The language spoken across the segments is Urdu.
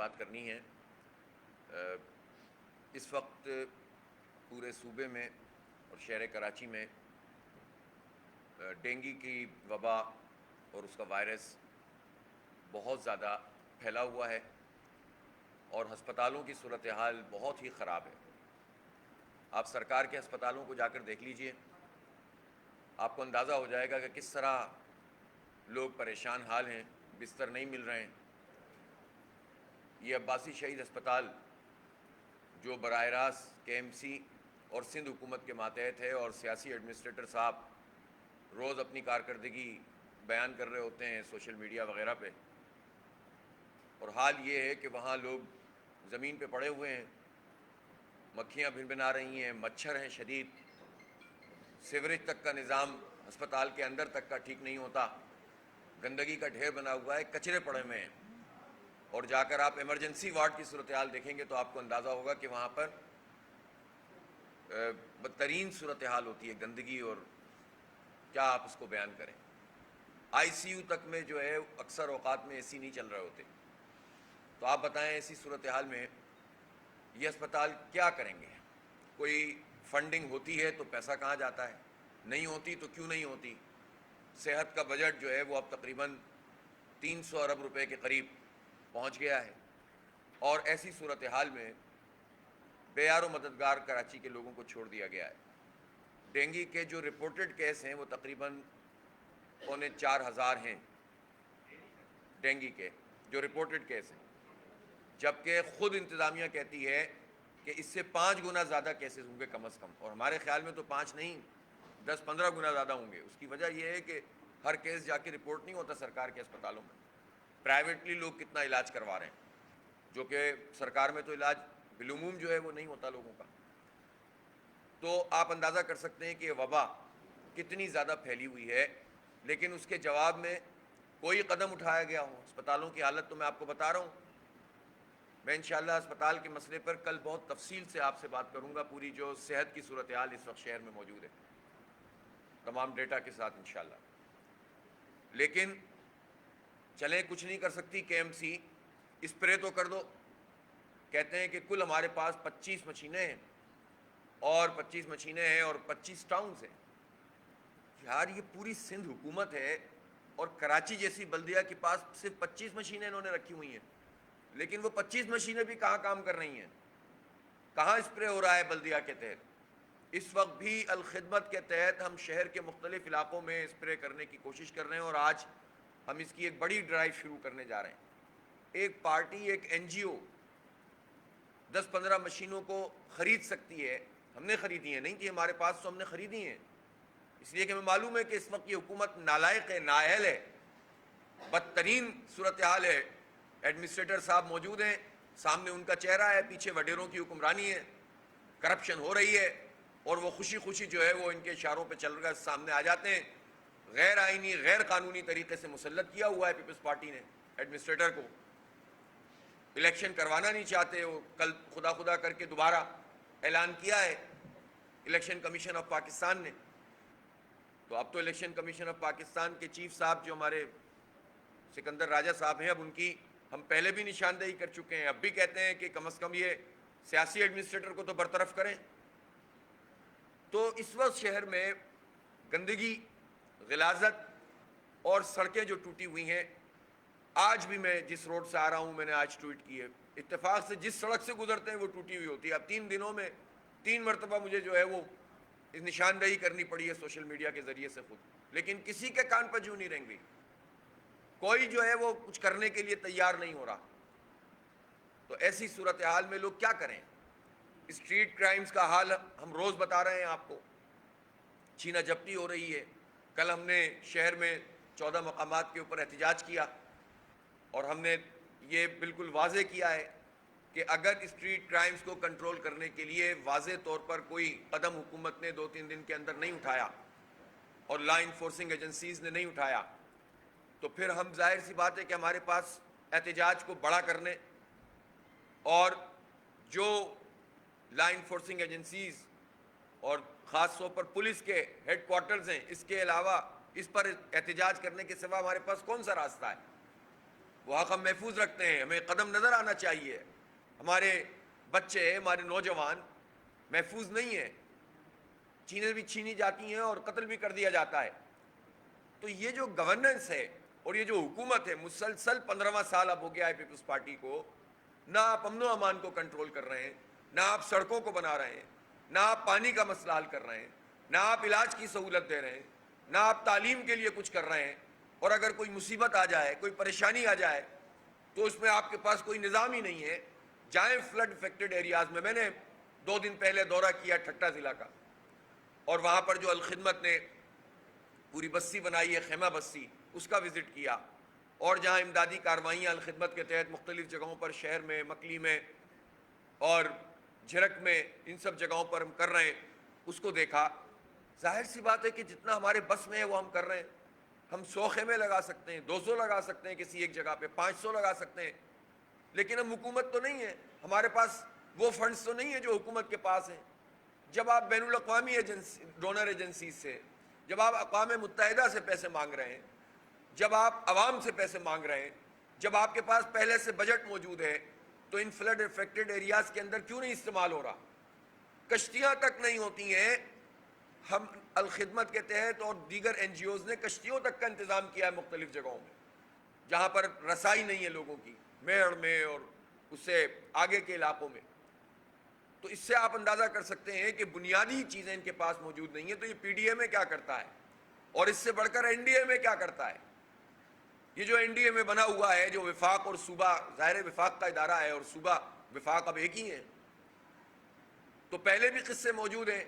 بات کرنی ہے۔ اس وقت پورے صوبے میں اور شہر کراچی میں ڈینگی کی وبا اور اس کا وائرس بہت زیادہ پھیلا ہوا ہے اور ہسپتالوں کی صورتحال بہت ہی خراب ہے۔ آپ سرکار کے ہسپتالوں کو جا کر دیکھ لیجئے، آپ کو اندازہ ہو جائے گا کہ کس طرح لوگ پریشان حال ہیں، بستر نہیں مل رہے ہیں۔ یہ عباسی شہید ہسپتال جو براہ راست کے ایم سی اور سندھ حکومت کے ماتحت ہے، اور سیاسی ایڈمنسٹریٹر صاحب روز اپنی کارکردگی بیان کر رہے ہوتے ہیں سوشل میڈیا وغیرہ پہ، اور حال یہ ہے کہ وہاں لوگ زمین پہ پڑے ہوئے ہیں، مکھیاں بھنبھنا رہی ہیں، مچھر ہیں شدید، سیوریج تک کا نظام ہسپتال کے اندر تک کا ٹھیک نہیں ہوتا، گندگی کا ڈھیر بنا ہوا ہے، کچرے پڑے ہوئے ہیں۔ اور جا کر آپ ایمرجنسی وارڈ کی صورتحال دیکھیں گے تو آپ کو اندازہ ہوگا کہ وہاں پر بدترین صورتحال ہوتی ہے، گندگی، اور کیا آپ اس کو بیان کریں۔ آئی سی یو تک میں جو ہے اکثر اوقات میں اے سی نہیں چل رہے ہوتے۔ تو آپ بتائیں ایسی صورتحال میں یہ ہسپتال کیا کریں گے؟ کوئی فنڈنگ ہوتی ہے تو پیسہ کہاں جاتا ہے؟ نہیں ہوتی تو کیوں نہیں ہوتی؟ صحت کا بجٹ جو ہے وہ اب تقریباً 300 ارب روپے کے قریب پہنچ گیا ہے، اور ایسی صورتحال میں بے یار و مددگار کراچی کے لوگوں کو چھوڑ دیا گیا ہے۔ ڈینگی کے جو رپورٹڈ کیس ہیں وہ تقریباً 4,500 ہیں، ڈینگی کے جو رپورٹڈ کیس ہیں، جبکہ خود انتظامیہ کہتی ہے کہ اس سے 5 گنا زیادہ کیسز ہوں گے کم از کم، اور ہمارے خیال میں تو 5 نہیں، 10-15 گنا زیادہ ہوں گے۔ اس کی وجہ یہ ہے کہ ہر کیس جا کے رپورٹ نہیں ہوتا سرکار کے اسپتالوں میں، پرائیویٹلی لوگ کتنا علاج کروا رہے ہیں، جو کہ سرکار میں تو علاج بالعموم جو ہے وہ نہیں ہوتا لوگوں کا۔ تو آپ اندازہ کر سکتے ہیں کہ یہ وبا کتنی زیادہ پھیلی ہوئی ہے، لیکن اس کے جواب میں کوئی قدم اٹھایا گیا ہو۔ اسپتالوں کی حالت تو میں آپ کو بتا رہا ہوں، میں انشاءاللہ اسپتال کے مسئلے پر کل بہت تفصیل سے آپ سے بات کروں گا، پوری جو صحت کی صورتحال اس وقت شہر میں موجود ہے تمام ڈیٹا کے ساتھ انشاءاللہ۔ لیکن چلیں کچھ نہیں کر سکتی کے ایم سی، اسپرے تو کر دو۔ کہتے ہیں کہ کل ہمارے پاس 25 مشینیں ہیں، اور 25 مشینیں ہیں اور 25 ٹاؤنز ہیں۔ یار یہ پوری سندھ حکومت ہے، اور کراچی جیسی بلدیہ کے پاس صرف 25 مشینیں انہوں نے رکھی ہوئی ہیں، لیکن وہ 25 مشینیں بھی کہاں کام کر رہی ہیں؟ کہاں اسپرے ہو رہا ہے بلدیہ کے تحت؟ اس وقت بھی الخدمت کے تحت ہم شہر کے مختلف علاقوں میں اسپرے کرنے کی کوشش کر رہے ہیں، اور آج ہم اس کی ایک بڑی ڈرائیو شروع کرنے جا رہے ہیں۔ ایک پارٹی، ایک این جی او 10-15 مشینوں کو خرید سکتی ہے، ہم نے خریدی ہیں، نہیں کہ ہمارے پاس تو ہم نے خریدی ہیں، اس لیے کہ ہمیں معلوم ہے کہ اس وقت یہ حکومت نالائق ہے، نااہل ہے، بدترین صورتحال ہے۔ ایڈمنسٹریٹر صاحب موجود ہیں، سامنے ان کا چہرہ ہے، پیچھے وڈیروں کی حکمرانی ہے، کرپشن ہو رہی ہے، اور وہ خوشی خوشی جو ہے وہ ان کے اشاروں پہ چل رہا ہے، سامنے آ جاتے ہیں۔ غیر آئینی، غیر قانونی طریقے سے مسلط کیا ہوا ہے پیپلز پارٹی نے ایڈمنسٹریٹر کو، الیکشن کروانا نہیں چاہتے۔ وہ کل خدا خدا کر کے دوبارہ اعلان کیا ہے الیکشن کمیشن آف پاکستان نے۔ تو اب تو الیکشن کمیشن آف پاکستان کے چیف صاحب جو ہمارے سکندر راجہ صاحب ہیں، اب ان کی ہم پہلے بھی نشاندہی کر چکے ہیں، اب بھی کہتے ہیں کہ کم از کم یہ سیاسی ایڈمنسٹریٹر کو تو برطرف کریں۔ تو اس وقت شہر میں گندگی، غلاظت اور سڑکیں جو ٹوٹی ہوئی ہیں، آج بھی میں جس روڈ سے آ رہا ہوں میں نے آج ٹویٹ کی ہے، اتفاق سے جس سڑک سے گزرتے ہیں وہ ٹوٹی ہوئی ہوتی ہے۔ اب 3 دنوں میں 3 مرتبہ مجھے جو ہے وہ نشاندہی کرنی پڑی ہے سوشل میڈیا کے ذریعے سے خود، لیکن کسی کے کان پر جوں نہیں رہیں گی، کوئی جو ہے وہ کچھ کرنے کے لیے تیار نہیں ہو رہا۔ تو ایسی صورتحال میں لوگ کیا کریں؟ اسٹریٹ کرائمز کا حال ہم روز بتا رہے ہیں آپ کو، چھینا جھپٹی ہو رہی ہے۔ کل ہم نے شہر میں 14 مقامات کے اوپر احتجاج کیا، اور ہم نے یہ بالکل واضح کیا ہے کہ اگر اسٹریٹ کرائمز کو کنٹرول کرنے کے لیے واضح طور پر کوئی قدم حکومت نے 2-3 دن کے اندر نہیں اٹھایا، اور لا انفورسنگ ایجنسیز نے نہیں اٹھایا، تو پھر ہم ظاہر سی بات ہے کہ ہمارے پاس احتجاج کو بڑا کرنے، اور جو لا انفورسنگ ایجنسیز اور خاص طور پر پولیس کے ہیڈ کوارٹرز ہیں، اس کے علاوہ اس پر احتجاج کرنے کے سوا ہمارے پاس کون سا راستہ ہے؟ وہ حق ہم محفوظ رکھتے ہیں، ہمیں قدم نظر آنا چاہیے. ہمارے بچے، ہمارے نوجوان محفوظ نہیں ہیں، چیزیں بھی چھینی جاتی ہیں اور قتل بھی کر دیا جاتا ہے. تو یہ جو گورننس ہے اور یہ جو حکومت ہے، مسلسل 15واں سال اب ہو گیا ہے پیپلز پارٹی کو، نہ آپ امن و امان کو کنٹرول کر رہے ہیں، نہ آپ سڑکوں کو بنا رہے ہیں، نہ آپ پانی کا مسئلہ حل کر رہے ہیں، نہ آپ علاج کی سہولت دے رہے ہیں، نہ آپ تعلیم کے لیے کچھ کر رہے ہیں. اور اگر کوئی مصیبت آ جائے، کوئی پریشانی آ جائے تو اس میں آپ کے پاس کوئی نظام ہی نہیں ہے. جائیں فلڈ افیکٹڈ ایریاز میں نے 2 دن پہلے دورہ کیا ٹھٹہ ضلع کا، اور وہاں پر جو الخدمت نے پوری بستی بنائی ہے، خیمہ بستی، اس کا وزٹ کیا. اور جہاں امدادی کاروائیاں الخدمت کے تحت مختلف جگہوں پر شہر میں، مکلی میں اور جھرک میں، ان سب جگہوں پر ہم کر رہے ہیں، اس کو دیکھا. ظاہر سی بات ہے کہ جتنا ہمارے بس میں ہے وہ ہم کر رہے ہیں. ہم 100 خیمے لگا سکتے ہیں، 200 لگا سکتے ہیں، کسی ایک جگہ پہ 500 لگا سکتے ہیں، لیکن ہم حکومت تو نہیں ہے، ہمارے پاس وہ فنڈز تو نہیں ہیں جو حکومت کے پاس ہیں. جب آپ بین الاقوامی ڈونر ایجنسیز سے، جب آپ اقوام متحدہ سے پیسے مانگ رہے ہیں، جب آپ عوام سے پیسے مانگ رہے ہیں، جب آپ کے پاس پہلے سے بجٹ موجود ہے، تو ان فلڈ افیکٹڈ ایریاز کے اندر کیوں نہیں استعمال ہو رہا؟ کشتیاں تک نہیں ہوتی ہیں. ہم الخدمت کے تحت اور دیگر این جی اوز نے کشتیوں تک کا انتظام کیا ہے مختلف جگہوں میں، جہاں پر رسائی نہیں ہے لوگوں کی، میڑ میں اور اس سے آگے کے علاقوں میں. تو اس سے آپ اندازہ کر سکتے ہیں کہ بنیادی چیزیں ان کے پاس موجود نہیں ہیں. تو یہ پی ڈی اے میں کیا کرتا ہے، اور اس سے بڑھ کر این ڈی اے میں کیا کرتا ہے. یہ جو این ڈی اے میں بنا ہوا ہے، جو وفاق اور صوبہ، ظاہر وفاق کا ادارہ ہے اور صوبہ وفاق اب ایک ہی ہے، تو پہلے بھی قصے موجود ہیں.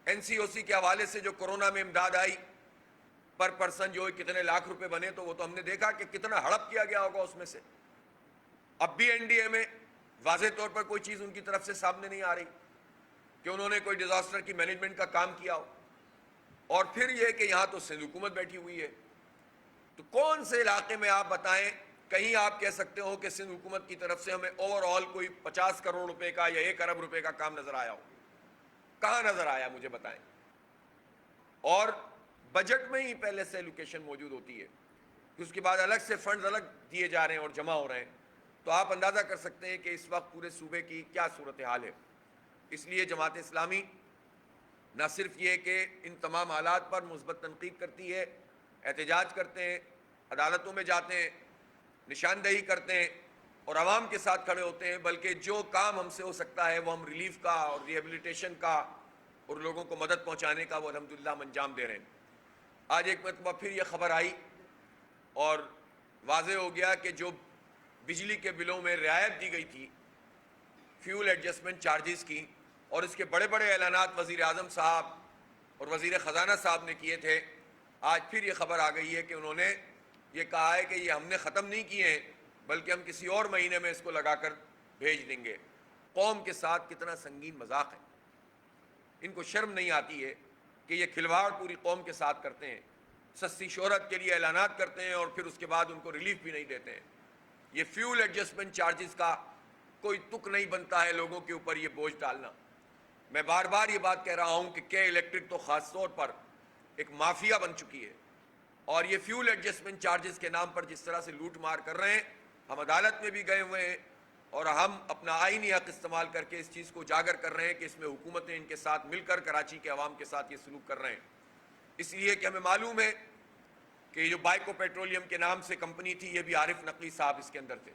این سی او سی کے حوالے سے جو کورونا میں امداد آئی، پر پرسن جو کتنے لاکھ روپے بنے، تو وہ تو ہم نے دیکھا کہ کتنا ہڑپ کیا گیا ہوگا اس میں سے. اب بھی این ڈی اے میں واضح طور پر کوئی چیز ان کی طرف سے سامنے نہیں آ رہی کہ انہوں نے کوئی ڈیزاسٹر کی مینجمنٹ کا کام کیا ہو. اور پھر یہ کہ یہاں تو سندھ حکومت بیٹھی ہوئی ہے. تو کون سے علاقے میں آپ بتائیں کہیں آپ کہہ سکتے ہو کہ سندھ حکومت کی طرف سے ہمیں اوور آل کوئی 50 کروڑ روپے کا یا 1 ارب روپے کا کام نظر آیا ہو؟ کہاں نظر آیا، مجھے بتائیں. اور بجٹ میں ہی پہلے سے ایلوکیشن موجود ہوتی ہے، اس کے بعد الگ سے فنڈز الگ دیے جا رہے ہیں اور جمع ہو رہے ہیں. تو آپ اندازہ کر سکتے ہیں کہ اس وقت پورے صوبے کی کیا صورتحال ہے. اس لیے جماعت اسلامی نہ صرف یہ کہ ان تمام حالات پر مثبت تنقید کرتی ہے، احتجاج کرتے ہیں، عدالتوں میں جاتے ہیں، نشاندہی کرتے ہیں اور عوام کے ساتھ کھڑے ہوتے ہیں، بلکہ جو کام ہم سے ہو سکتا ہے وہ ہم ریلیف کا اور ریہیبلیٹیشن کا اور لوگوں کو مدد پہنچانے کا وہ الحمدللہ ہم انجام دے رہے ہیں. آج ایک مرتبہ پھر یہ خبر آئی اور واضح ہو گیا کہ جو بجلی کے بلوں میں رعایت دی گئی تھی فیول ایڈجسٹمنٹ چارجز کی، اور اس کے بڑے بڑے اعلانات وزیر اعظم صاحب اور وزیر خزانہ صاحب نے کیے تھے، آج پھر یہ خبر آ گئی ہے کہ انہوں نے یہ کہا ہے کہ یہ ہم نے ختم نہیں کیے ہیں، بلکہ ہم کسی اور مہینے میں اس کو لگا کر بھیج دیں گے. قوم کے ساتھ کتنا سنگین مذاق ہے. ان کو شرم نہیں آتی ہے کہ یہ کھلواڑ پوری قوم کے ساتھ کرتے ہیں، سستی شہرت کے لیے اعلانات کرتے ہیں اور پھر اس کے بعد ان کو ریلیف بھی نہیں دیتے ہیں. یہ فیول ایڈجسٹمنٹ چارجز کا کوئی تک نہیں بنتا ہے لوگوں کے اوپر یہ بوجھ ڈالنا. میں بار بار یہ بات کہہ رہا ہوں کہ کے الیکٹرک تو خاص طور پر ایک مافیا بن چکی ہے، اور یہ فیول ایڈجسٹمنٹ چارجز کے نام پر جس طرح سے لوٹ مار کر رہے ہیں، ہم عدالت میں بھی گئے ہوئے ہیں اور ہم اپنا آئینی حق استعمال کر کے اس چیز کو اجاگر کر رہے ہیں کہ اس میں حکومتیں ان کے ساتھ مل کر کراچی کے عوام کے ساتھ یہ سلوک کر رہے ہیں. اس لیے کہ ہمیں معلوم ہے کہ جو بائیکو پیٹرولیم کے نام سے کمپنی تھی، یہ بھی عارف نقوی صاحب اس کے اندر تھے.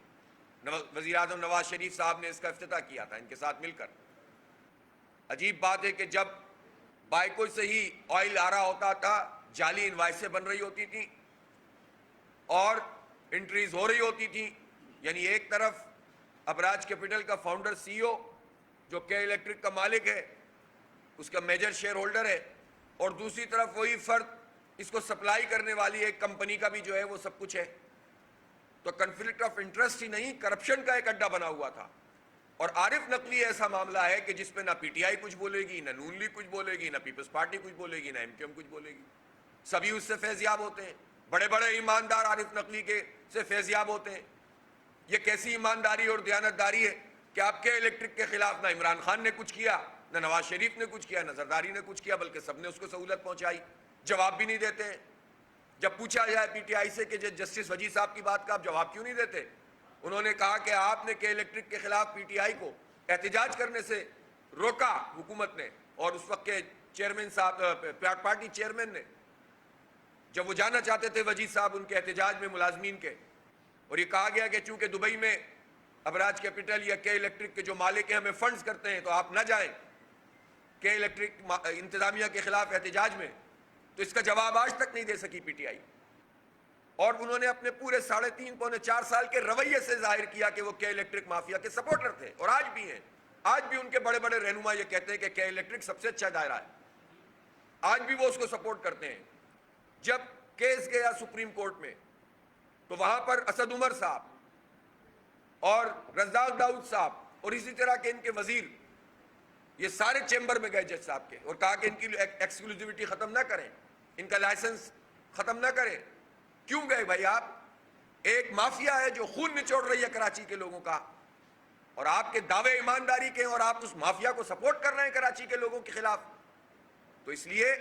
وزیر اعظم نواز شریف صاحب نے اس کا افتتاح کیا تھا ان کے ساتھ مل کر. عجیب بات ہے کہ جب بائیکو سے ہی آئل آ رہا ہوتا تھا، جعلی انوائسیں بن رہی ہوتی تھیں اور انٹریز ہو رہی ہوتی تھیں. یعنی ایک طرف ابراج کیپٹل کا فاؤنڈر سی او جو کے الیکٹرک کا مالک ہے، اس کا میجر شیئر ہولڈر ہے، اور دوسری طرف وہی فرد اس کو سپلائی کرنے والی ایک کمپنی کا بھی جو ہے وہ سب کچھ ہے. تو کنفلکٹ آف انٹرسٹ ہی نہیں، کرپشن کا ایک اڈا بنا ہوا تھا. اور عارف نقوی ایسا معاملہ ہے کہ جس پہ نہ پی ٹی آئی کچھ بولے گی، نہ نون لیگ کچھ بولے گی، نہ پیپلز پارٹی کچھ بولے گی، نہ ایم کیو ایم کچھ بولے گی. سبھی اس سے فیضیاب ہوتے ہیں، بڑے بڑے ایماندار عارف نقوی کے سے فیضیاب ہوتے ہیں. یہ کیسی ایمانداری اور دیانتداری ہے کہ آپ کے الیکٹرک کے خلاف نہ عمران خان نے کچھ کیا، نہ نواز شریف نے کچھ کیا، نہ زرداری نے کچھ کیا، بلکہ سب نے اس کو سہولت پہنچائی. جواب بھی نہیں دیتے ہیں. جب پوچھا جائے پی ٹی آئی سے کہ جسٹس وجید صاحب کی بات کا آپ جواب کیوں نہیں دیتے، انہوں نے کہا کہ آپ نے کے الیکٹرک کے خلاف پی ٹی آئی کو احتجاج کرنے سے روکا حکومت نے، اور اس وقت کے چیئرمین صاحب، پارٹی چیئرمین نے، جب وہ جانا چاہتے تھے وجید صاحب ان کے احتجاج میں ملازمین کے، اور یہ کہا گیا کہ چونکہ دبئی میں ابراج کیپٹل یا کے الیکٹرک کے جو مالک ہیں ہمیں فنڈز کرتے ہیں تو آپ نہ جائیں کے الیکٹرک انتظامیہ کے خلاف احتجاج میں، تو اس کا جواب آج تک نہیں دے سکی پی ٹی آئی، اور انہوں نے اپنے پورے 3.5 پونے 4 سال کے رویے سے ظاہر کیا کہ وہ کے الیکٹرک مافیا کے سپورٹر تھے، اور آج بھی ہیں، آج بھی ان کے بڑے بڑے رہنما یہ کہتے ہیں کہ کے الیکٹرک سب سے اچھا دائرہ ہے، آج بھی وہ اس کو سپورٹ کرتے ہیں۔ جب کیس گیا سپریم کورٹ میں تو وہاں پر اسد عمر صاحب اور رزاق داؤد صاحب اور اسی طرح کے ان کے وزیر یہ سارے چیمبر میں گئے جج صاحب کے، اور کہا کہ ان کی ایکسکلوزیوٹی ختم نہ کریں، ان کا لائسنس ختم نہ کریں۔ کیوں گئے بھائی آپ؟ ایک مافیا ہے جو خون نچوڑ رہی ہے کراچی کے لوگوں کا، اور آپ کے دعوے ایمانداری کے، اور آپ اس مافیا کو سپورٹ کر رہے ہیں کراچی کے لوگوں کے خلاف۔ تو اس لیے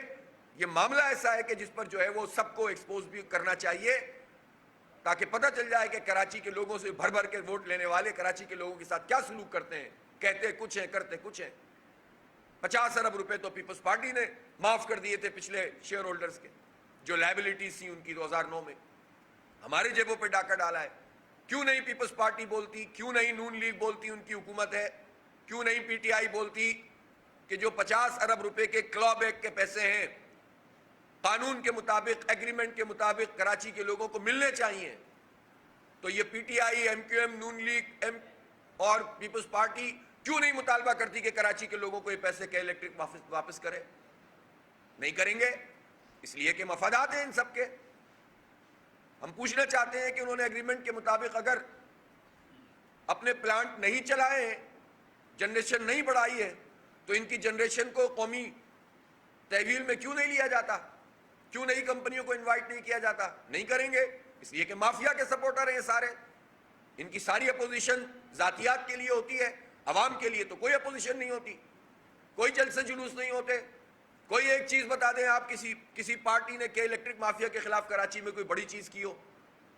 یہ معاملہ ایسا ہے کہ جس پر جو ہے وہ سب کو ایکسپوز بھی کرنا چاہیے، تاکہ پتہ چل جائے کہ کراچی کے لوگوں سے بھر بھر کے ووٹ لینے والے کراچی کے لوگوں کے ساتھ کیا سلوک کرتے ہیں، کہتے کچھ ہیں کرتے کچھ ہیں۔ 50 ارب روپے تو پیپلز پارٹی نے معاف کر دیے تھے پچھلے شیئر ہولڈرز کے، جو لائبلٹیز تھیں ان کی 2009 میں، ہمارے جیبوں پہ ڈاکہ ڈالا ہے۔ کیوں نہیں پیپلز پارٹی بولتی، کیوں نہیں نون لیگ بولتی ان کی حکومت ہے، کیوں نہیں پی ٹی آئی بولتی کہ جو 50 ارب روپے کے کلا بیک کے پیسے ہیں قانون کے مطابق، ایگریمنٹ کے مطابق کراچی کے لوگوں کو ملنے چاہیے، تو یہ P T I, M Q M, نون لیگ اور پیپلز پارٹی کیوں نہیں مطالبہ کرتی کہ کراچی کے لوگوں کو یہ پیسے کے الیکٹرک واپس کرے؟ نہیں کریں گے، اس لیے کہ مفادات ہیں ان سب کے۔ ہم پوچھنا چاہتے ہیں کہ انہوں نے ایگریمنٹ کے مطابق اگر اپنے پلانٹ نہیں چلائے ہیں، جنریشن نہیں بڑھائی ہے، تو ان کی جنریشن کو قومی تحویل میں کیوں نہیں لیا جاتا؟ کیوں نئی کمپنیوں کو انوائٹ نہیں کیا جاتا؟ نہیں کریں گے، اس لیے کہ مافیا کے سپورٹر ہیں سارے، ان کی ساری اپوزیشن ذاتیات کے لیے ہوتی ہے، عوام کے لیے تو کوئی اپوزیشن نہیں ہوتی، کوئی جلسے جلوس نہیں ہوتے۔ کوئی ایک چیز بتا دیں آپ، کسی پارٹی نے کہ الیکٹرک مافیا کے خلاف کراچی میں کوئی بڑی چیز کی ہو؟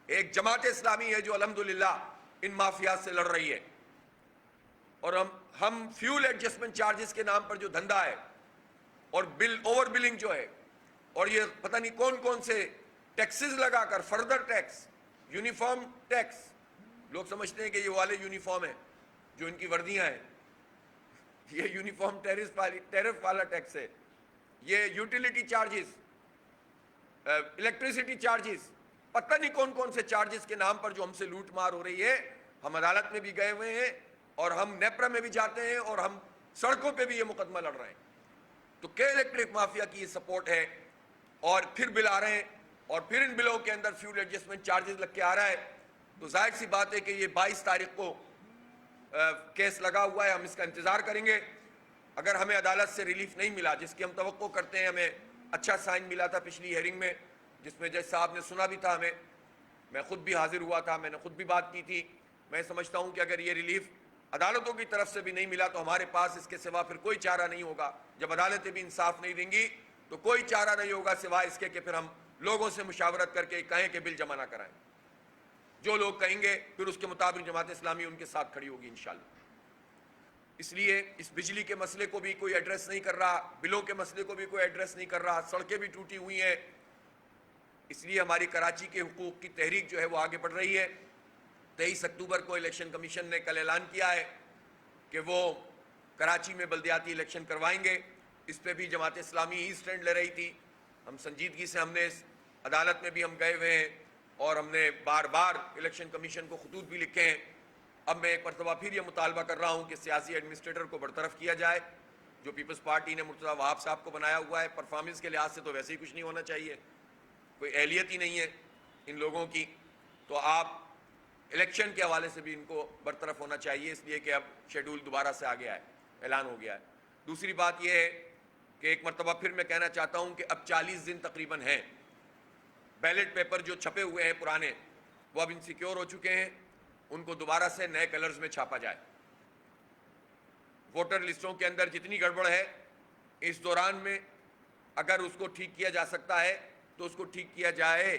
ایک جماعت اسلامی ہے جو الحمدللہ ان مافیات سے لڑ رہی ہے، اور ہم فیول ایڈجسٹمنٹ چارجز کے نام پر جو دھندا ہے اور اوور بلنگ جو ہے، اور یہ پتہ نہیں کون کون سے ٹیکسز لگا کر، فردر ٹیکس، یونیفارم ٹیکس، لوگ سمجھتے ہیں کہ یہ والے یونیفارم ہیں جو ان کی وردیاں ہیں، یہ یونیفارم ٹیرف والا ٹیکس ہے، یہ یوٹیلیٹی چارجز، الیکٹریسٹی چارجز، پتہ نہیں کون کون سے چارجز کے نام پر جو ہم سے لوٹ مار ہو رہی ہے۔ ہم عدالت میں بھی گئے ہوئے ہیں، اور ہم نیپرا میں بھی جاتے ہیں، اور ہم سڑکوں پہ بھی یہ مقدمہ لڑ رہے ہیں۔ تو کے الیکٹرک مافیا کی یہ سپورٹ ہے، اور پھر بل آ رہے ہیں، اور پھر ان بلوں کے اندر فیول ایڈجسٹمنٹ چارجز لگ کے آ رہا ہے، تو ظاہر سی بات ہے کہ یہ 22 تاریخ کو کیس لگا ہوا ہے، ہم اس کا انتظار کریں گے۔ اگر ہمیں عدالت سے ریلیف نہیں ملا، جس کی ہم توقع کرتے ہیں، ہمیں اچھا سائن ملا تھا پچھلی ہیئرنگ میں جس میں جج صاحب نے سنا بھی تھا ہمیں، میں خود بھی حاضر ہوا تھا، میں نے خود بھی بات کی تھی۔ میں سمجھتا ہوں کہ اگر یہ ریلیف عدالتوں کی طرف سے بھی نہیں ملا تو ہمارے پاس اس کے سوا پھر کوئی چارہ نہیں ہوگا۔ جب عدالتیں بھی انصاف نہیں دیں گی تو کوئی چارہ نہیں ہوگا سوائے اس کے کہ پھر ہم لوگوں سے مشاورت کر کے کہیں کہ بل جمع نہ کرائیں۔ جو لوگ کہیں گے پھر اس کے مطابق جماعت اسلامی ان کے ساتھ کھڑی ہوگی انشاءاللہ۔ اس لیے اس بجلی کے مسئلے کو بھی کوئی ایڈریس نہیں کر رہا، بلوں کے مسئلے کو بھی کوئی ایڈریس نہیں کر رہا، سڑکیں بھی ٹوٹی ہوئی ہیں۔ اس لیے ہماری کراچی کے حقوق کی تحریک جو ہے وہ آگے بڑھ رہی ہے۔ 23 اکتوبر کو الیکشن کمیشن نے کل اعلان کیا ہے کہ وہ کراچی میں بلدیاتی الیکشن کروائیں گے۔ اس پہ بھی جماعت اسلامی ہی اسٹینڈ لے رہی تھی۔ ہم سنجیدگی سے ہم نے اس عدالت میں بھی ہم گئے ہوئے ہیں، اور ہم نے بار بار الیکشن کمیشن کو خطوط بھی لکھے ہیں۔ اب میں ایک مرتبہ پھر یہ مطالبہ کر رہا ہوں کہ سیاسی ایڈمنسٹریٹر کو برطرف کیا جائے، جو پیپلز پارٹی نے مرتضیٰ وہاب صاحب کو بنایا ہوا ہے۔ پرفارمنس کے لحاظ سے تو ویسے ہی کچھ نہیں ہونا چاہیے، کوئی اہلیت ہی نہیں ہے ان لوگوں کی، تو آپ الیکشن کے حوالے سے بھی ان کو برطرف ہونا چاہیے، اس لیے کہ اب شیڈول دوبارہ سے آ گیا ہے، اعلان ہو گیا ہے۔ دوسری بات یہ ہے کہ ایک مرتبہ پھر میں کہنا چاہتا ہوں کہ اب 40 دن تقریباً ہیں، بیلٹ پیپر جو چھپے ہوئے ہیں پرانے وہ اب انسیکیور ہو چکے ہیں، ان کو دوبارہ سے نئے کلرز میں چھاپا جائے۔ ووٹر لسٹوں کے اندر جتنی گڑبڑ ہے اس دوران میں اگر اس کو ٹھیک کیا جا سکتا ہے تو اس کو ٹھیک کیا جائے.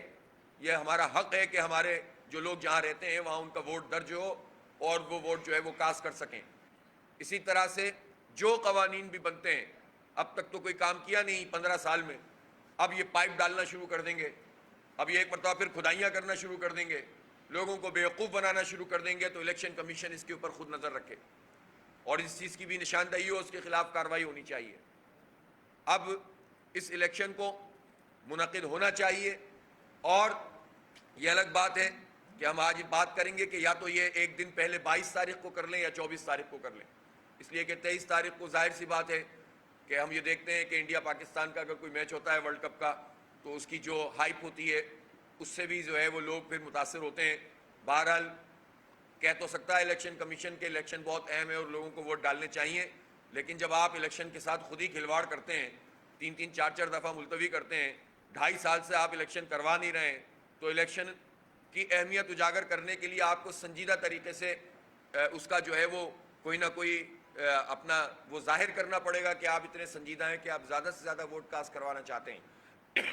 یہ ہمارا حق ہے کہ ہمارے جو لوگ جہاں رہتے ہیں وہاں ان کا ووٹ درج ہو اور وہ ووٹ جو ہے وہ کاسٹ کر سکیں. اسی طرح سے جو قوانین بھی بنتے ہیں، اب تک تو کوئی کام کیا نہیں 15 سال میں، اب یہ پائپ ڈالنا شروع کر دیں گے، اب یہ ایک مرتبہ پھر کھدائیاں کرنا شروع کر دیں گے، لوگوں کو بیوقوف بنانا شروع کر دیں گے. تو الیکشن کمیشن اس کے اوپر خود نظر رکھے اور اس چیز کی بھی نشاندہی ہو، اس کے خلاف کارروائی ہونی چاہیے. اب اس الیکشن کو منعقد ہونا چاہیے، اور یہ الگ بات ہے کہ ہم آج بات کریں گے کہ یا تو یہ ایک دن پہلے 22 تاریخ کو کر لیں یا 24 تاریخ کو کر لیں. اس لیے کہ 23 تاریخ کو ظاہر سی بات ہے کہ ہم یہ دیکھتے ہیں کہ انڈیا پاکستان کا اگر کوئی میچ ہوتا ہے ورلڈ کپ کا، تو اس کی جو ہائپ ہوتی ہے اس سے بھی جو ہے وہ لوگ پھر متاثر ہوتے ہیں. بہرحال کہہ تو سکتا ہے الیکشن کمیشن کے الیکشن بہت اہم ہے اور لوگوں کو ووٹ ڈالنے چاہیے، لیکن جب آپ الیکشن کے ساتھ خود ہی کھلواڑ کرتے ہیں، 3 4 دفعہ ملتوی کرتے ہیں، 2.5 سال سے آپ الیکشن کروا نہیں رہے ہیں، تو الیکشن کی اہمیت اجاگر کرنے کے لیے آپ کو سنجیدہ طریقے سے اس کا جو ہے وہ کوئی نہ کوئی اپنا وہ ظاہر کرنا پڑے گا کہ آپ اتنے سنجیدہ ہیں کہ آپ زیادہ سے زیادہ ووٹ کاسٹ کروانا چاہتے ہیں.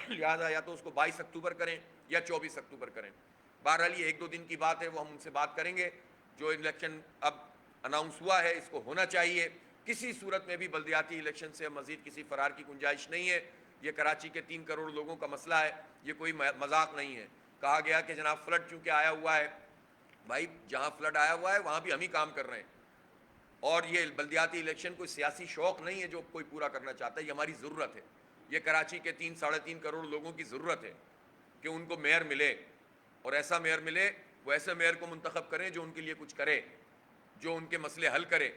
لہٰذا یا تو اس کو 22 اکتوبر کریں یا 24 اکتوبر کریں. بہرحال یہ 1-2 دن کی بات ہے، وہ ہم ان سے بات کریں گے. جو الیکشن اب اناؤنس ہوا ہے اس کو ہونا چاہیے. کسی صورت میں بھی بلدیاتی الیکشن سے مزید کسی فرار کی گنجائش نہیں ہے. یہ کراچی کے 3 کروڑ لوگوں کا مسئلہ ہے، یہ کوئی مذاق نہیں ہے. کہا گیا کہ جناب فلڈ چونکہ آیا ہوا ہے، بھائی جہاں فلڈ آیا ہوا ہے وہاں بھی ہم ہی کام کر رہے ہیں، اور یہ بلدیاتی الیکشن کوئی سیاسی شوق نہیں ہے جو کوئی پورا کرنا چاہتا ہے، یہ ہماری ضرورت ہے. یہ کراچی کے 3-3.5 کروڑ لوگوں کی ضرورت ہے کہ ان کو میئر ملے، اور ایسا میئر ملے، وہ ایسے میئر کو منتخب کریں جو ان کے لیے کچھ کرے، جو ان کے مسئلے حل کرے،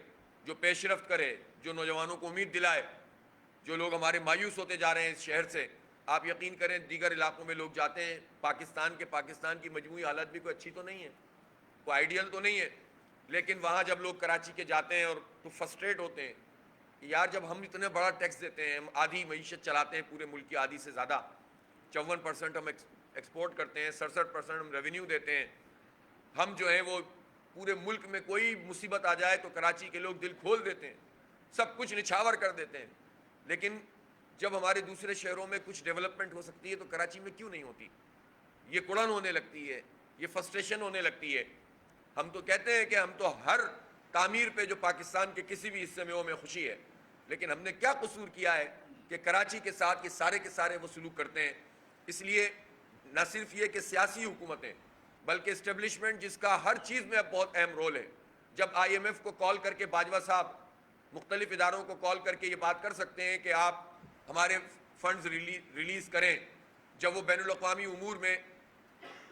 جو پیش رفت کرے، جو نوجوانوں کو امید دلائے. جو لوگ ہمارے مایوس ہوتے جا رہے ہیں اس شہر سے، آپ یقین کریں دیگر علاقوں میں لوگ جاتے ہیں، پاکستان کی مجموعی حالت بھی کوئی اچھی تو نہیں ہے، کوئی آئیڈیل تو نہیں ہے، لیکن وہاں جب لوگ کراچی کے جاتے ہیں اور تو فرسٹریٹ ہوتے ہیں. یار جب ہم اتنے بڑا ٹیکس دیتے ہیں، ہم آدھی معیشت چلاتے ہیں پورے ملک کی آدھی سے زیادہ، 54% ہم ایکسپورٹ کرتے ہیں، 67% ہم ریونیو دیتے ہیں. ہم جو ہیں وہ پورے ملک میں کوئی مصیبت آ جائے تو کراچی کے لوگ دل کھول دیتے ہیں، سب کچھ نچھاور کر دیتے ہیں. لیکن جب ہمارے دوسرے شہروں میں کچھ ڈیولپمنٹ ہو سکتی ہے تو کراچی میں کیوں نہیں ہوتی؟ یہ کڑن ہونے لگتی ہے، یہ فرسٹریشن ہونے لگتی ہے. ہم تو کہتے ہیں کہ ہم تو ہر تعمیر پہ جو پاکستان کے کسی بھی حصے میں ہو میں خوشی ہے، لیکن ہم نے کیا قصور کیا ہے کہ کراچی کے ساتھ یہ سارے کے سارے وہ سلوک کرتے ہیں؟ اس لیے نہ صرف یہ کہ سیاسی حکومتیں بلکہ اسٹیبلشمنٹ جس کا ہر چیز میں اب بہت اہم رول ہے. جب IMF کو کال کر کے باجوہ صاحب مختلف اداروں کو کال کر کے یہ بات کر سکتے ہیں کہ آپ ہمارے فنڈز ریلیز کریں، جب وہ بین الاقوامی امور میں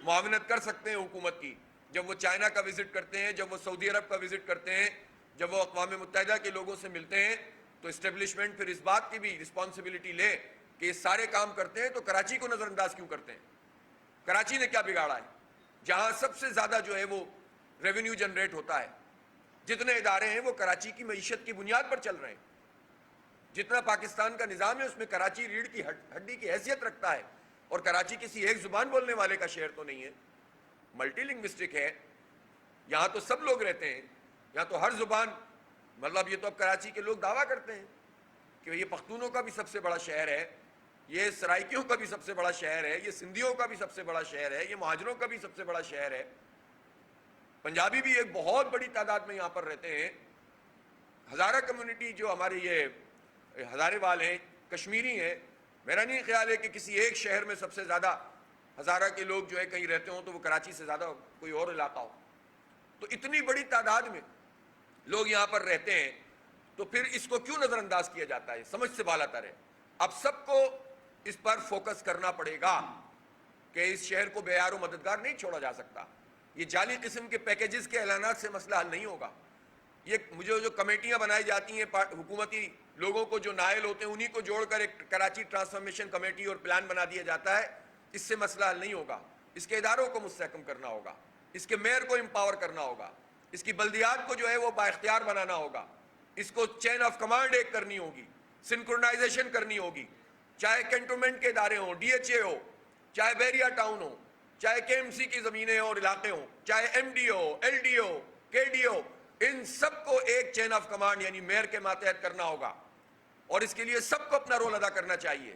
معاونت کر سکتے ہیں حکومت کی، جب وہ چائنا کا وزٹ کرتے ہیں، جب وہ سعودی عرب کا وزٹ کرتے ہیں، جب وہ اقوام متحدہ کے لوگوں سے ملتے ہیں، تو اسٹیبلشمنٹ پھر اس بات کی بھی رسپانسبلٹی لے کہ یہ سارے کام کرتے ہیں تو کراچی کو نظر انداز کیوں کرتے ہیں؟ کراچی نے کیا بگاڑا ہے جہاں سب سے زیادہ جو ہے وہ ریونیو جنریٹ ہوتا ہے؟ جتنے ادارے ہیں وہ کراچی کی معیشت کی بنیاد پر چل رہے ہیں. جتنا پاکستان کا نظام ہے اس میں کراچی ریڑھ کی ہڈی کی حیثیت رکھتا ہے، اور کراچی کسی ایک زبان بولنے والے کا شہر تو نہیں ہے، ملٹی لنگوسٹک ہے. یہاں تو سب لوگ رہتے ہیں، یہاں تو ہر زبان، مطلب یہ تو اب کراچی کے لوگ دعویٰ کرتے ہیں کہ یہ پختونوں کا بھی سب سے بڑا شہر ہے، یہ سرائکیوں کا بھی سب سے بڑا شہر ہے، یہ سندھیوں کا بھی سب سے بڑا شہر ہے، یہ مہاجروں کا بھی سب سے بڑا شہر ہے. پنجابی بھی ایک بہت بڑی تعداد میں یہاں پر رہتے ہیں. ہزارہ کمیونٹی جو ہمارے یہ ہزارے وال ہیں، کشمیری ہیں، میرا نہیں خیال ہے کہ کسی ایک شہر میں سب سے زیادہ ہزارہ کے لوگ جو ہے کہیں رہتے ہوں تو وہ کراچی سے زیادہ کوئی اور علاقہ ہو. تو اتنی بڑی تعداد میں لوگ یہاں پر رہتے ہیں، تو پھر اس کو کیوں نظر انداز کیا جاتا ہے؟ سمجھ سے بالا تر ہے. اب سب کو اس پر فوکس کرنا پڑے گا کہ اس شہر کو بے یار و مددگار نہیں چھوڑا جا سکتا. یہ جعلی قسم کے پیکیجز کے اعلانات سے مسئلہ حل نہیں ہوگا. یہ مجھے جو کمیٹیاں بنائی جاتی ہیں حکومتی لوگوں کو جو نائل ہوتے ہیں انہی کو جوڑ کر ایک کراچی ٹرانسفارمیشن کمیٹی اور پلان بنا دیا جاتا ہے، اس سے مسئلہ حل نہیں ہوگا. اس کے اداروں کو مستحکم کرنا ہوگا، اس کے میئر کو امپاور کرنا ہوگا، اس کی بلدیات کو جو ہے وہ بااختیار بنانا ہوگا، اس کو چین آف کمانڈ ایک کرنی ہوگی، سنکرونائزیشن کرنی ہوگی. چاہے کینٹونمنٹ کے ادارے ہوں، DHA ہو، چاہے بیریا ٹاؤن ہو، چاہے KMC کی زمینیں اور علاقے ہوں، چاہے MD ہو، LD ہو، KD ہو، ان سب کو ایک چین آف کمانڈ یعنی میئر کے ماتحت کرنا ہوگا، اور اس کے لیے سب کو اپنا رول ادا کرنا چاہیے.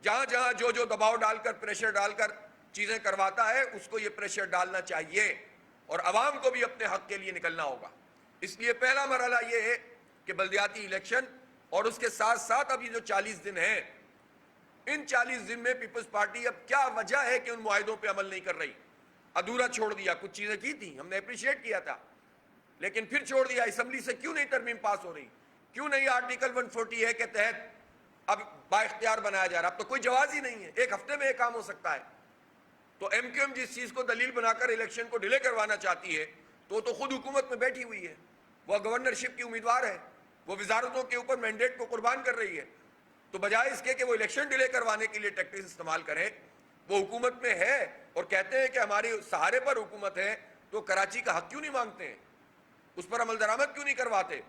جہاں جہاں جو جو دباؤ ڈال کر پریشر ڈال کر چیزیں کرواتا ہے اس کو یہ پریشر ڈالنا چاہیے اور عوام کو بھی اپنے حق کے لیے نکلنا ہوگا. اس لیے پہلا مرحلہ یہ ہے کہ بلدیاتی الیکشن اور اس کے ساتھ ساتھ اب یہ جو 40 دن ہیں, ان 40 دن میں پیپلز پارٹی اب کیا وجہ ہے کہ ان معاہدوں پہ عمل نہیں کر رہی؟ ادھورا چھوڑ دیا. کچھ چیزیں کی تھیں, ہم نے اپریشیٹ کیا تھا, لیکن پھر چھوڑ دیا. اسمبلی سے کیوں نہیں ترمیم پاس ہو رہی؟ کیوں نہیں آرٹیکل 140 کے تحت اب با اختیار بنایا جا رہا؟ اب تو کوئی جواز ہی نہیں ہے, ایک ہفتے میں یہ کام ہو سکتا ہے. تو ایم کیو ایم جس چیز کو دلیل بنا کر الیکشن کو ڈیلے کروانا چاہتی ہے تو خود حکومت میں بیٹھی ہوئی ہے, وہ گورنرشپ کی امیدوار ہے, وہ وزارتوں کے اوپر مینڈیٹ کو قربان کر رہی ہے. تو بجائے اس کے کہ وہ الیکشن ڈیلے کروانے کے لیے ٹیکٹکس استعمال کریں, وہ حکومت میں ہے اور کہتے ہیں کہ ہماری سہارے پر حکومت ہے, تو کراچی کا حق کیوں نہیں مانگتے ہیں, اس پر عمل درآمد کیوں نہیں کرواتے؟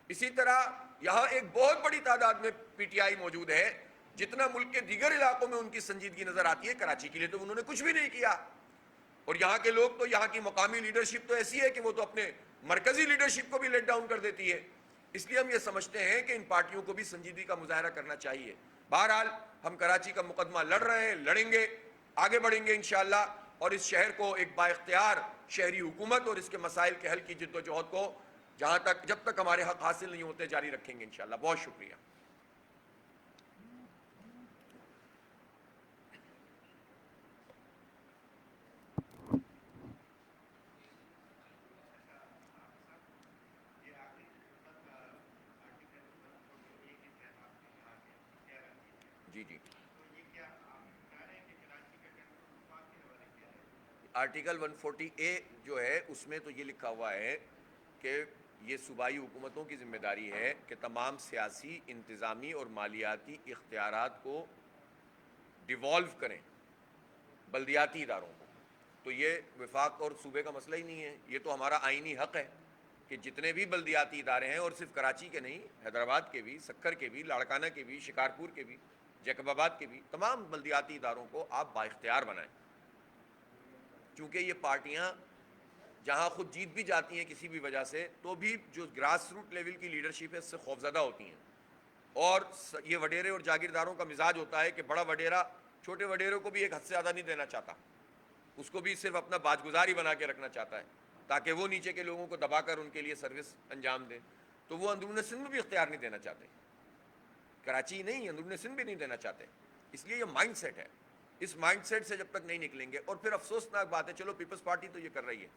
اسی طرح یہاں ایک بہت بڑی تعداد میں پی ٹی آئی موجود ہے, جتنا ملک کے دیگر علاقوں میں ان کی سنجیدگی نظر آتی ہے, کراچی کے لیے تو انہوں نے کچھ بھی نہیں کیا. اور یہاں کے لوگ تو, یہاں کی مقامی لیڈرشپ تو ایسی ہے کہ وہ تو اپنے مرکزی لیڈرشپ کو بھی لیٹ ڈاؤن کر دیتی ہے. اس لیے ہم یہ سمجھتے ہیں کہ ان پارٹیوں کو بھی سنجیدگی کا مظاہرہ کرنا چاہیے. بہرحال ہم کراچی کا مقدمہ لڑ رہے ہیں, لڑیں گے, آگے بڑھیں گے انشاءاللہ, اور اس شہر کو ایک با اختیار شہری حکومت اور اس کے مسائل کے حل کی جد و جہد کو جب تک ہمارے حق حاصل نہیں ہوتے جاری رکھیں گے انشاءاللہ. بہت شکریہ. جی جی, آرٹیکل 140A جو ہے اس میں تو یہ لکھا ہوا ہے کہ یہ صوبائی حکومتوں کی ذمہ داری ہے کہ تمام سیاسی, انتظامی اور مالیاتی اختیارات کو ڈیوالو کریں بلدیاتی اداروں کو. تو یہ وفاق اور صوبے کا مسئلہ ہی نہیں ہے, یہ تو ہمارا آئینی حق ہے کہ جتنے بھی بلدیاتی ادارے ہیں, اور صرف کراچی کے نہیں, حیدرآباد کے بھی, سکھر کے بھی, لاڑکانہ کے بھی, شکارپور کے بھی, جیکب آباد کے بھی, تمام بلدیاتی اداروں کو آپ با اختیار بنائیں. چونکہ یہ پارٹیاں جہاں خود جیت بھی جاتی ہیں کسی بھی وجہ سے, تو بھی جو گراس روٹ لیول کی لیڈرشپ ہے اس سے خوفزدہ ہوتی ہیں. اور یہ وڈیرے اور جاگیرداروں کا مزاج ہوتا ہے کہ بڑا وڈیرا چھوٹے وڈیروں کو بھی ایک حد سے زیادہ نہیں دینا چاہتا, اس کو بھی صرف اپنا باج گزار ہی بنا کے رکھنا چاہتا ہے تاکہ وہ نیچے کے لوگوں کو دبا کر ان کے لیے سروس انجام دے. تو وہ اندرون سندھ میں بھی اختیار نہیں دینا چاہتے, کراچی نہیں, اندرون سندھ بھی نہیں دینا چاہتے. اس لیے یہ مائنڈ سیٹ ہے, اس مائنڈ سیٹ سے جب تک نہیں نکلیں گے. اور پھر افسوسناک بات ہے, چلو پیپلز پارٹی تو یہ کر رہی ہے,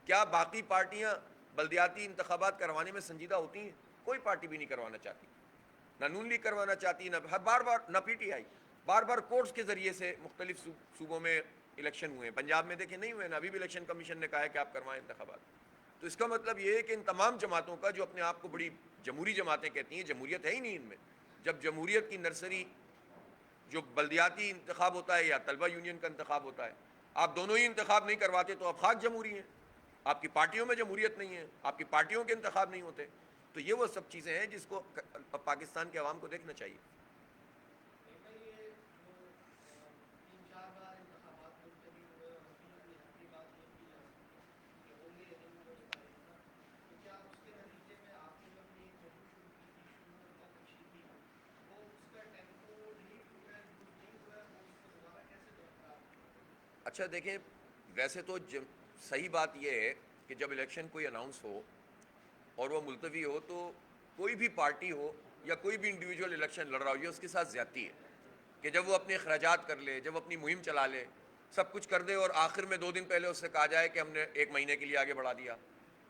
کیا باقی پارٹیاں بلدیاتی انتخابات کروانے میں سنجیدہ ہوتی ہیں؟ کوئی پارٹی بھی نہیں کروانا چاہتی, نہ نون لیگ کروانا چاہتی, نہ بار بار نہ پی ٹی آئی. بار بار کورٹس کے ذریعے سے مختلف صوبوں میں الیکشن ہوئے ہیں, پنجاب میں دیکھیں نہیں ہوئے نا, ابھی بھی الیکشن کمیشن نے کہا ہے کہ آپ کروائیں انتخابات. تو اس کا مطلب یہ ہے کہ ان تمام جماعتوں کا, جو اپنے آپ کو بڑی جمہوری جماعتیں کہتی ہیں, جمہوریت ہے ہی نہیں ان میں. جب جمہوریت کی نرسری جو بلدیاتی انتخاب ہوتا ہے یا طلبہ یونین کا انتخاب ہوتا ہے, آپ دونوں ہی انتخاب نہیں کرواتے تو آپ خاک جمہوری ہیں, آپ کی پارٹیوں میں جمہوریت نہیں ہے, آپ کی پارٹیوں کے انتخاب نہیں ہوتے. تو یہ وہ سب چیزیں ہیں جس کو پاکستان کے عوام کو دیکھنا چاہیے. اچھا دیکھیں, ویسے تو صحیح بات یہ ہے کہ جب الیکشن کوئی اناؤنس ہو اور وہ ملتوی ہو, تو کوئی بھی پارٹی ہو یا کوئی بھی انڈیویجول الیکشن لڑ رہا ہو, یہ اس کے ساتھ زیادتی ہے کہ جب وہ اپنے اخراجات کر لے, جب اپنی مہم چلا لے, سب کچھ کر دے, اور آخر میں 2 دن پہلے اس سے کہا جائے کہ ہم نے 1 مہینے کے لیے آگے بڑھا دیا.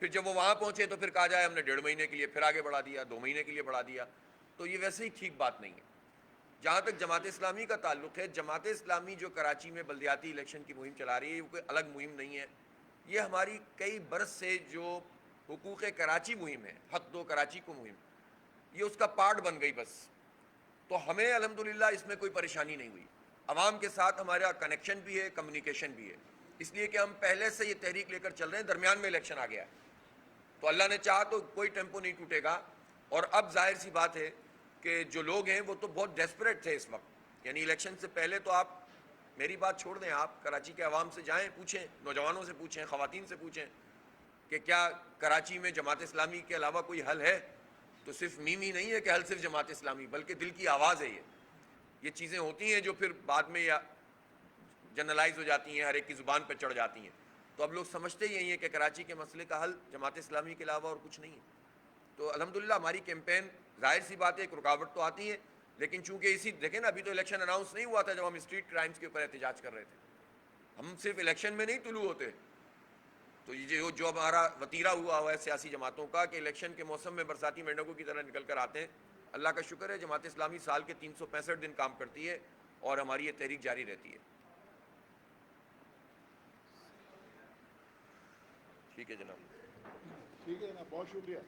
پھر جب وہ وہاں پہنچے تو پھر کہا جائے ہم نے 1.5 مہینے کے لیے پھر آگے بڑھا دیا, 2 مہینے کے لیے بڑھا دیا. تو یہ ویسے ہی ٹھیک بات نہیں ہے. جہاں تک جماعت اسلامی کا تعلق ہے, جماعت اسلامی جو کراچی میں بلدیاتی الیکشن کی مہم چلا رہی ہے, یہ کوئی الگ مہم نہیں ہے. یہ ہماری کئی برس سے جو حقوق کراچی مہم ہے, حق دو کراچی کو مہم, یہ اس کا پارٹ بن گئی بس. تو ہمیں الحمدللہ اس میں کوئی پریشانی نہیں ہوئی. عوام کے ساتھ ہمارا کنیکشن بھی ہے, کمیونیکیشن بھی ہے, اس لیے کہ ہم پہلے سے یہ تحریک لے کر چل رہے ہیں. درمیان میں الیکشن آ گیا, تو اللہ نے چاہا تو کوئی ٹیمپو نہیں ٹوٹے گا. اور اب ظاہر سی بات ہے کہ جو لوگ ہیں وہ تو بہت ڈیسپریٹ تھے اس وقت, یعنی الیکشن سے پہلے تو آپ میری بات چھوڑ دیں, آپ کراچی کے عوام سے جائیں, پوچھیں, نوجوانوں سے پوچھیں, خواتین سے پوچھیں کہ کیا کراچی میں جماعت اسلامی کے علاوہ کوئی حل ہے. تو صرف میم ہی نہیں ہے کہ حل صرف جماعت اسلامی, بلکہ دل کی آواز ہے. یہ چیزیں ہوتی ہیں جو پھر بعد میں یا جنرلائز ہو جاتی ہیں, ہر ایک کی زبان پہ چڑھ جاتی ہیں. تو اب لوگ سمجھتے یہی ہیں کہ کراچی کے مسئلے کا حل جماعت اسلامی کے علاوہ اور کچھ نہیں ہے. تو الحمدللہ ہماری کیمپین, ظاہر سی بات ہے ایک رکاوٹ تو آتی ہے, لیکن چونکہ اسی دیکھیں نا, ابھی تو الیکشن اناؤنس نہیں ہوا تھا جب ہم اسٹریٹ کرائمز کے اوپر احتجاج کر رہے تھے. ہم صرف الیکشن میں نہیں طلوع ہوتے. تو یہ جو ہمارا وتیرہ ہوا ہے سیاسی جماعتوں کا کہ الیکشن کے موسم میں برساتی مینڈکوں کی طرح نکل کر آتے ہیں, اللہ کا شکر ہے جماعت اسلامی سال کے 365 دن کام کرتی ہے اور ہماری یہ تحریک جاری رہتی ہے. ٹھیک ہے جناب. ٹھیک ہے جناب, بہت شکریہ.